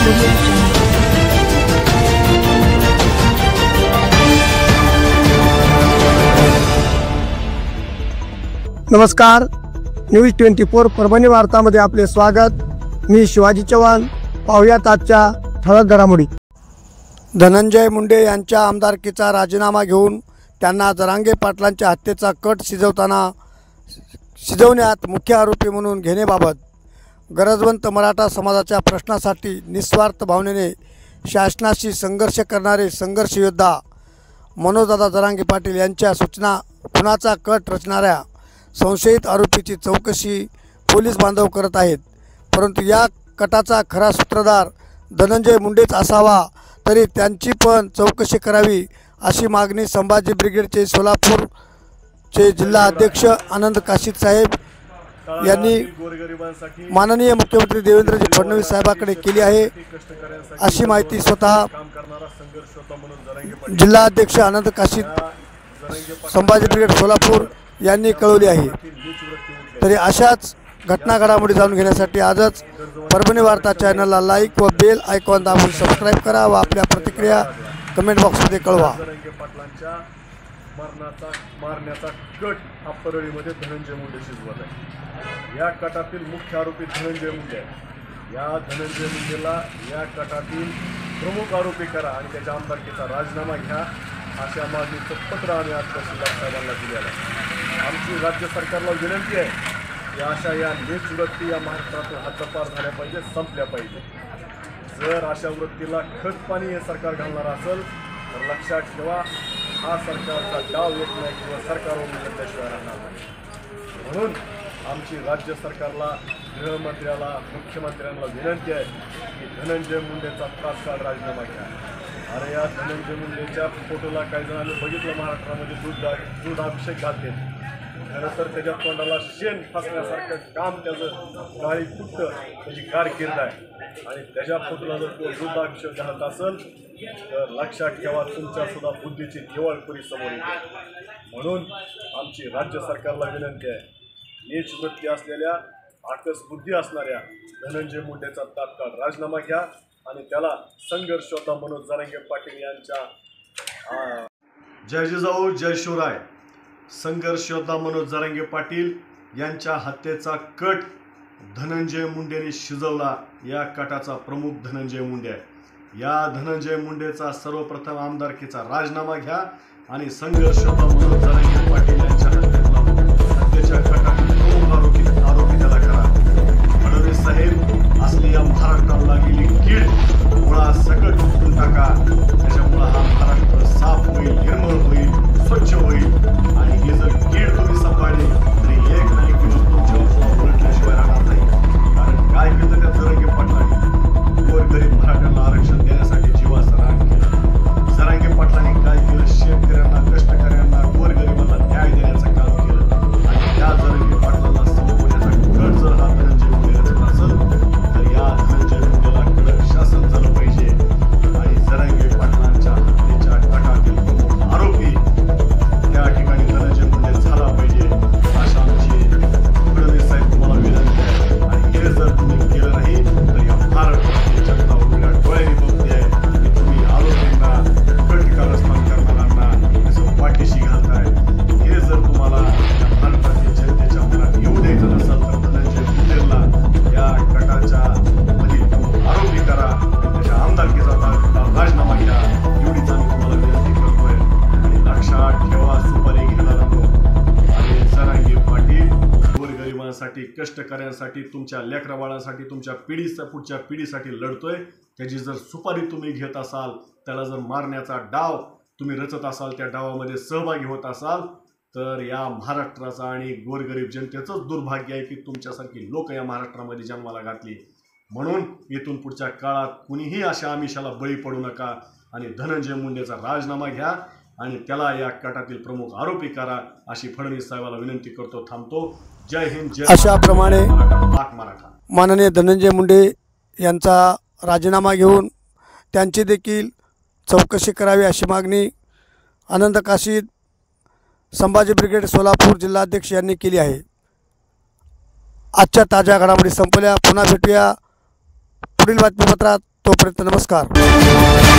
नमस्कार, न्यूज 24 परभणी वार्तामध्ये आपले स्वागत। मी शिवाजी चव्हाण। पाहुयात आजच्या ठळक घडामोडी। धनंजय मुंडे यांच्या आमदारकीचा राजीनामा घेऊन त्यांना जरांगे पाटलांच्या हत्येचा कट शिजवण्यात मुख्य आरोपी म्हणून घेण्याबाबत गरजवंत मराठा समाजाच्या प्रश्नासाठी निस्वार्थ भावनेने शासनाशी संघर्ष करणारे संघर्ष योद्धा मनोजदादा जरांगे पाटील यांच्या सूचना खुनाचा कट रचणाऱ्या संशयित आरोपीची चौकशी पोलीस बांधव करत आहेत। परंतु या कटाचा खरा सूत्रधार धनंजय मुंडेच असावा, तरी त्यांची पण चौकशी करावी अशी मागणी संभाजी ब्रिगेडचे सोलापूरचे जिल्हा अध्यक्ष आनंद काशीद साहेब यांनी माननीय मुख्यमंत्री देवेंद्रजी फडणवीस साहेबांकडे केली आहे, अशी माहिती स्वतः जिल्हा अध्यक्ष आनंद काशीद संभाजी ब्रिगेड सोलापूर यांनी कळवली आहे। तरी अशाच घटना घडामोडी जाणून घेण्यासाठी आजच परभणी वार्ता चॅनलला लाईक व बेल आयकॉन दाबून सबस्क्राईब करा व आपल्या प्रतिक्रिया कमेंट बॉक्समध्ये कळवा। मारण्याचा कट हा परळीमध्ये धनंजय मुंडे शिजवत आहे। या कटातील मुख्य आरोपी धनंजय मुंडे आहे। या धनंजय मुंडेला या कटातील प्रमुख आरोपी करा आणि त्याच्या आमदारकीचा राजीनामा घ्या अशा मागणीचं पत्र आम्ही आज तहसीलदार साहेबांना दिलेलं आहे। आमची राज्य सरकारला विनंती आहे की अशा या नीच वृत्ती या महाराष्ट्रातून हद्दपार झाल्या पाहिजे, संपल्या पाहिजे। जर अशा वृत्तीला खतपाणी हे सरकार घालणार असेल तर लक्षात ठेवा, हा सरकारचा डाव येत नाही किंवा सरकारवर त्याशिवाय राहणार नाही। म्हणून आमची राज्य सरकारला, गृहमंत्र्याला, मुख्यमंत्र्यांना विनंती आहे की धनंजय मुंडेचा तात्काळ राजीनामा घ्या। अरे या धनंजय मुंडेच्या फोटोला काही जणांनी बघितलं महाराष्ट्रामध्ये दूधाभिषेक घालते। खरं तर त्याच्या तोंडाला शेण फासण्यासारखं काम त्याचं गाळी फुटतं, त्याची कारकीर्द आहे आणि त्याच्या फोटोला जर तो दूधाभिषेक घालत असेल तर लक्षात ठेवा तुमच्यासुद्धा बुद्धीची दिवाळखोरी समोर येते। म्हणून आमची राज्य सरकारला विनंती आहे, नीच वृत्ती असलेल्या, आकस बुद्धी असणाऱ्या धनंजय मुंडेचा तात्काळ राजीनामा घ्या आणि त्याला संघर्ष योद्धा मनोज जरांगे पाटील यांच्या जय जिजाऊ जय शिवराय संघर्ष योद्धा मनोज जरांगे पाटील यांच्या हत्येचा कट धनंजय मुंडेने शिजवला। या कटाचा प्रमुख धनंजय मुंडे आहे। या धनंजय मुंडेचा सर्वप्रथम आमदारकीचा राजीनामा घ्या आणि संघर्ष योद्धा मनोज जरांगे पाटील यांच्या हत्येच्या कटातील प्रमुख आरोपी त्याला करा। फडणवीस साहेब, असली या महाराष्ट्राला लागलेली कीड मुळा सकट उठून टाका। त्याच्यामुळे हा महाराष्ट्र साफ होईल, निर्मळ होईल, स्वच्छ होईल आणि हे जर कीड तुम्ही सांभाळली तरी एक नाही किंवा तुमच्यावर उलटल्याशिवाय राहणार नाही। कारण काय केलं त्या जरांगे पाटलांनी? गोरगरीब मराठ्यांना आरक्षण देण्यासाठी जीवाचं रान केलं। जरांगे पाटलांनी काय केलं? शेतकऱ्यांना, कष्टकऱ्यांना, गोरगरिबांना न्याय देण्याचं काम केलं आणि त्या जरांगे पाटलांना संपवण्याचा कट जर हा धनंजय मुंडे रचत असेल तर या धनंजय मुंडेला कडक शासन झालं पाहिजे आणि जरांगे पाटलांच्या हत्येच्या कटातील प्रमुख आरोपी त्या ठिकाणी धनंजय मुंडे झाला पाहिजे, अशा आमची फडणवीस साहेब तुम्हाला विनंती आहे। आणि हे जर तुम्ही केलं नाही तर या महाराष्ट्राची जनता उघड्या डोळ्यांनी बघते आहे की तुम्ही आरोपींना, कट कारस्थान करणाऱ्यांना असं पाठीशी घालताय। हे जर तुम्हाला भारतातील जनतेच्या मनात येऊ द्यायचं नसेल तर धनंजय मुंडेला या कटाच्या आरोपी करा, त्याच्या आमदारकीचा राजीनामा घ्या, एवढीच आम्ही तुम्हाला विनंती करतोय। आणि लक्षात ठेवा, सुपारी घेणाऱ्यांनो, आणि जरांगे पाटील गोरगरिबांसाठी, कष्टकऱ्यांसाठी, तुमच्या लेकराबाळांसाठी, तुमच्या पुढच्या पिढीसाठी लढतोय। त्याची जर सुपारी तुम्ही घेत असाल, त्याला जर मारण्याचा डाव तुम्ही रचत असाल, त्या डावामध्ये सहभागी होत असाल तर या महाराष्ट्राचा आणि गोरगरीब जनतेचंच दुर्भाग्य आहे की तुमच्यासारखी लोक या महाराष्ट्रामध्ये जन्माला घातली। म्हणून इथून पुढच्या काळात कुणीही अशा आमिषाला बळी पडू नका आणि धनंजय मुंडेचा राजीनामा घ्या आणि त्याला या कटातील प्रमुख आरोपी करा, अशी फडणवीस साहेबांना विनंती करतो। थांबतो। जय हिंद, जय अशाप्रमाणे मराठा। माननीय धनंजय मुंडे यांचा राजीनामा घेऊन त्यांची देखील चौकशी करावी अशी मागणी आनंद काशीद संभाजी ब्रिगेड सोलापूर जिल्हाध्यक्ष यांनी केली आहे। आजच्या ताज्या घडामोडी संपल्या। पुन्हा भेटूया पुढील बातमीपत्रात। तोपर्यंत नमस्कार.